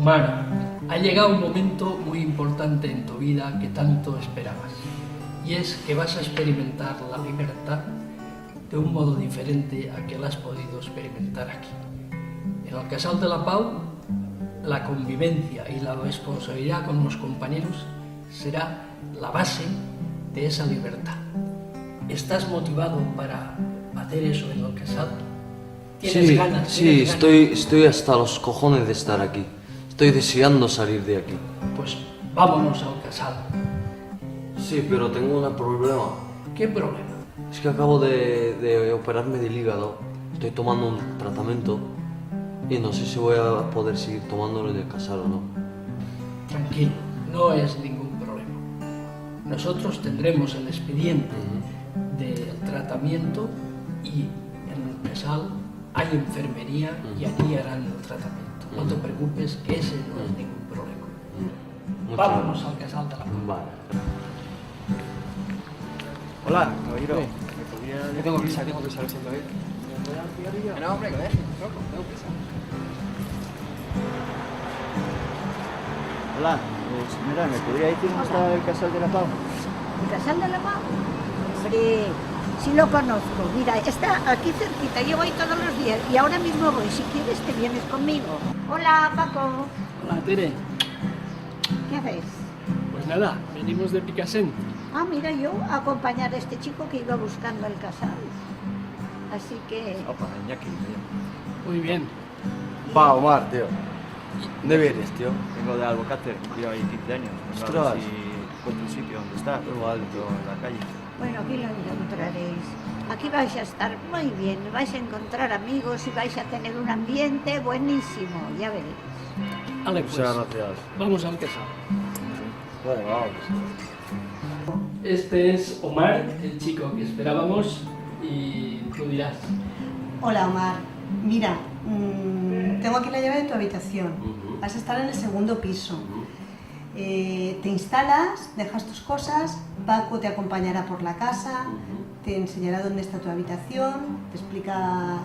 Omar, ha llegado un momento muy importante en tu vida que tanto esperabas. Y es que vas a experimentar la libertad de un modo diferente a que la has podido experimentar aquí. En el Casal de la Pau, la convivencia y la responsabilidad con los compañeros será la base de esa libertad. ¿Estás motivado para hacer eso en el Casal? ¿Tienes ganas? Sí, estoy hasta los cojones de estar aquí. Estoy deseando salir de aquí. Pues vámonos al Casal. Sí, pero tengo un problema. ¿Qué problema? Es que acabo de operarme del hígado. Estoy tomando un tratamiento y no sé si voy a poder seguir tomándolo en el Casal o no. Tranquilo, no es ningún problema. Nosotros tendremos el expediente del tratamiento y en el Casal hay enfermería y allí harán el tratamiento. No te preocupes, que ese no es ningún problema. Vámonos al Casal de la Pau. Vale. Hola, caballero. Sí. ¿Me podría Yo tengo prisa, lo siento, ¿eh? ¿Me voy a un cigarrillo? No, hombre, que deje, loco, tengo prisa. Hola, mira, ¿me podría decir dónde está el Casal de la Pau? ¿El Casal de la Pau? Hombre, sí lo conozco. Mira, está aquí cerquita, yo voy todos los días y ahora mismo voy. Si quieres te vienes conmigo. Hola, Paco. Hola, Tere. ¿Qué haces? Pues nada, venimos de Picassent. Ah, mira, yo a acompañar a este chico que iba buscando el Casal. Así que... Opa, Iñaki, Muy bien. Va, Omar, tío. ¿Dónde vienes, tío? Vengo de Albocácer, cumplí ahí 15 años. Vengo a ver Ostras. si encuentro un sitio donde estar, algo alto en la calle. Bueno, aquí lo encontraréis. Aquí vais a estar muy bien, vais a encontrar amigos y vais a tener un ambiente buenísimo, ya veréis. Ale, pues, Muchas gracias. vamos al Casal. Bueno, vamos. Este es Omar, el chico que esperábamos, y tú dirás. Hola Omar, mira, tengo aquí la llave de tu habitación. Vas a estar en el segundo piso. Te instalas, dejas tus cosas, Paco te acompañará por la casa, te enseñará dónde está tu habitación, te explica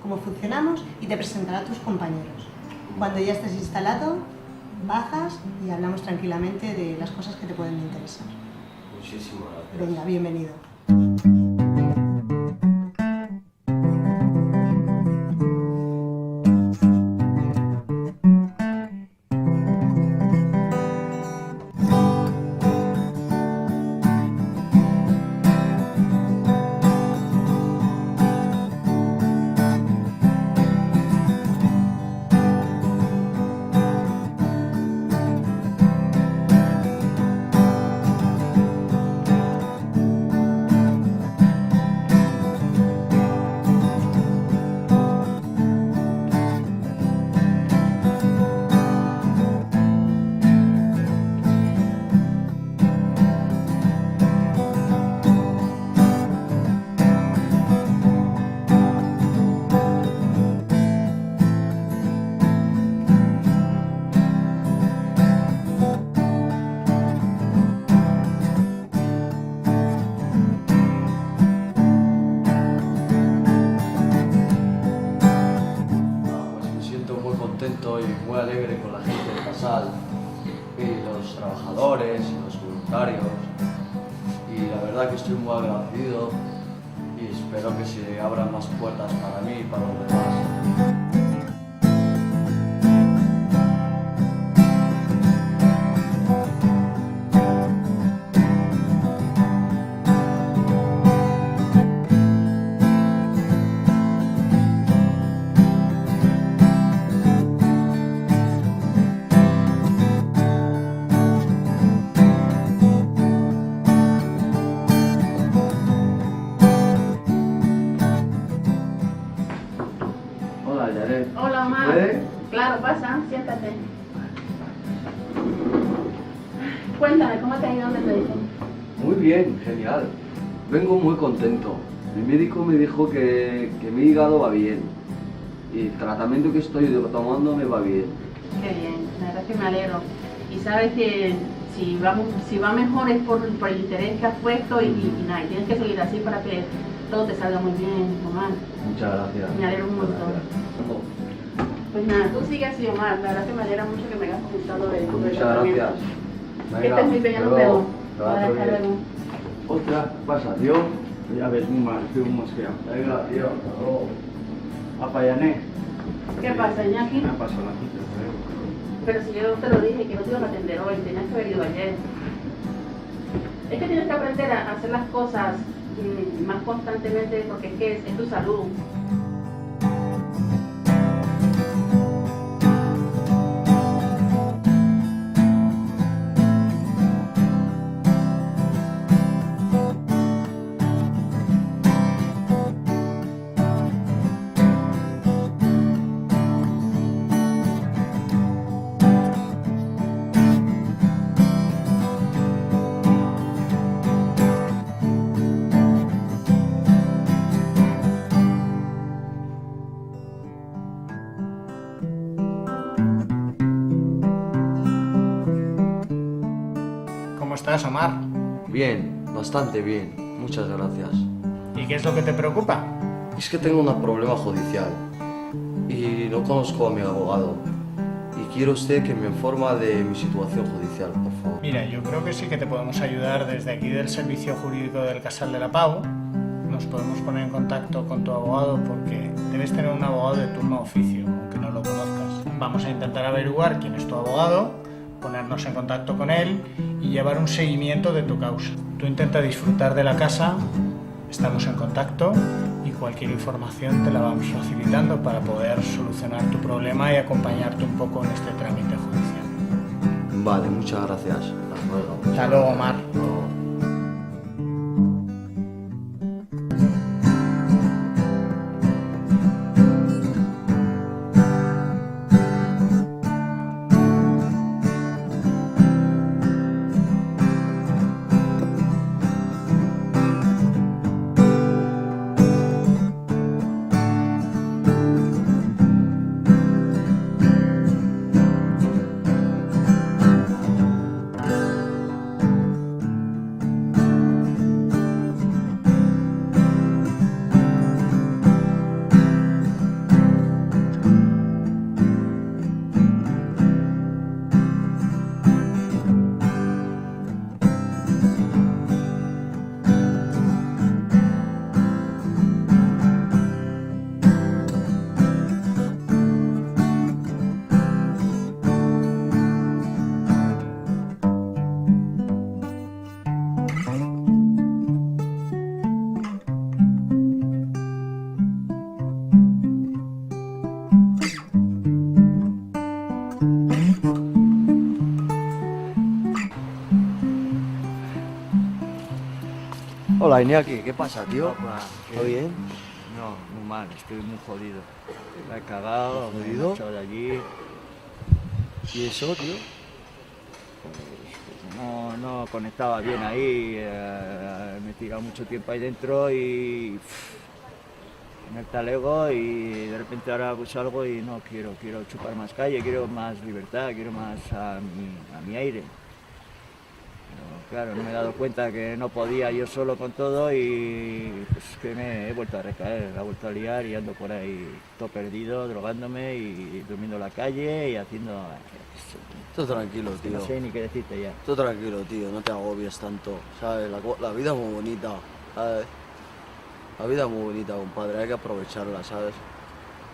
cómo funcionamos y te presentará a tus compañeros. Cuando ya estés instalado, bajas y hablamos tranquilamente de las cosas que te pueden interesar. Muchísimas gracias. Venga, bienvenido. Contento y muy alegre con la gente del Casal y los trabajadores y los voluntarios, y la verdad que estoy muy agradecido y espero que se abran más puertas para mí y para los demás. Hola, Yaret. Hola, Omar. ¿Puede? Claro, pasa, siéntate. Cuéntame, ¿cómo te ha ido en el médico? Muy bien, genial. Vengo muy contento. El médico me dijo que mi hígado va bien y el tratamiento que estoy tomando me va bien. Qué bien, la verdad es que me alegro. Y sabes que si va mejor es por el interés que has puesto y nada, y tienes que seguir así para que todo te salga muy bien, Omar. Muchas gracias. Me alegro un montón. Gracias. Pues Pues nada, tú sigues así, Omar. La verdad que me alegra mucho que me hayas comentado de tu Muchas tratamiento. gracias. Que estés muy bien, ya nos vemos. Vale, hasta luego. Ostras, ¿qué pasa, tío? Ya ves, muy mal, estoy muy mosqueado. Venga, tío, hasta luego. Apayané. ¿Qué pasa, Iñaki? Me ha pasado la cita, Pero si yo te lo dije, que no te iba a atender hoy, tenías que haber ido ayer. Es que tienes que aprender a hacer las cosas más constantemente porque es que es tu salud. ¿Cómo estás, Omar? Bien, bastante bien. Muchas gracias. ¿Y qué es lo que te preocupa? Es que tengo un problema judicial y no conozco a mi abogado. Y quiero usted que me informa de mi situación judicial, por favor. Mira, yo creo que sí que te podemos ayudar desde aquí del Servicio Jurídico del Casal de la Pau. Nos podemos poner en contacto con tu abogado porque debes tener un abogado de turno oficio, aunque no lo conozcas. Vamos a intentar averiguar quién es tu abogado, ponernos en contacto con él y llevar un seguimiento de tu causa. Tú intenta disfrutar de la casa, estamos en contacto y cualquier información te la vamos facilitando para poder solucionar tu problema y acompañarte un poco en este trámite judicial. Vale, muchas gracias. Hasta luego. Hasta luego, Omar. Hola, Iñaki, ¿qué pasa, tío? ¿Todo bien? No, muy mal, estoy muy jodido. Me he cagado, me he ¿Jodido? marchado de allí. ¿Y eso, tío? No conectaba bien ahí, me he tirado mucho tiempo ahí dentro y en el talego y de repente ahora pues salgo y no quiero chupar más calle, quiero más libertad, quiero más a mi aire. Pero, claro, no me he dado cuenta que no podía yo solo con todo y pues que me he vuelto a recaer, he vuelto a liar y ando por ahí todo perdido, drogándome y durmiendo en la calle y haciendo... Tú tranquilo, tío. No sé ni qué decirte ya. Tú tranquilo, tío, no te agobies tanto, ¿sabes? La vida es muy bonita, ¿sabes? La vida es muy bonita, compadre, hay que aprovecharla, ¿sabes?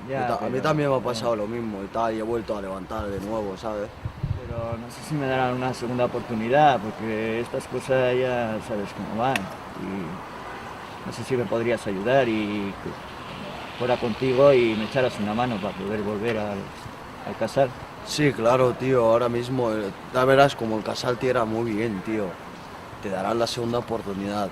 Ya, A mí pero- también me ha pasado lo mismo y tal, y he vuelto a levantar de nuevo, ¿sabes? Pero no sé si me darán una segunda oportunidad, porque estas cosas ya sabes cómo van. Y no sé si me podrías ayudar y que fuera contigo y me echaras una mano para poder volver al casal. Sí, claro, tío, ahora mismo, ya verás como el casal te irá muy bien, tío. Te darán la segunda oportunidad.